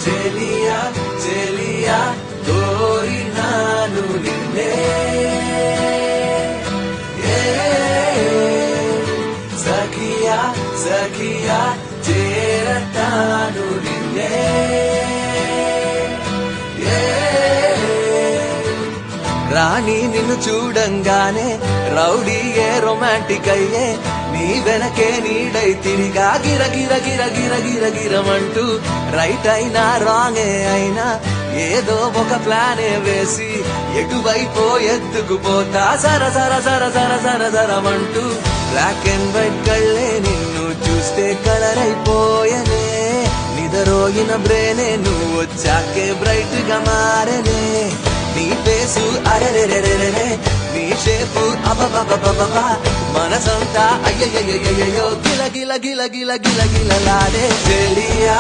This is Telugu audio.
చెలియా చెలియా కోరినాను నిన్నే సఖియా సఖియా చేరతాను నిన్నే రాణి నిన్ను చూడంగానే రౌడీయే రొమాంటిక్ అయ్యే నీ వెనకే నీడై తిరిగా గిర గిర గిర గిర గిర గిరమంటూ రైట్ అయినా రాంగే అయినా ఏదో ఒక ప్లానే వేసి ఎటువైపో ఎత్తుకుపోతా సర సర సర సర సర సరమంటూ బ్లాక్ అండ్ వైట్ కళ్ళే నిన్ను చూస్తే కలర్ అయిపోయనే నిదరోగిన బ్రేనే నువ్వు వచ్చాకే బ్రైట్ గా మారనే నీ ఫేసు అరెరెరెరెరే నీ షేపు అబబబబబా మనసంతా అయ్యయ్యయ్యయ్యో గిల గిల గిల గిల గిల గిలలాడే చెలియా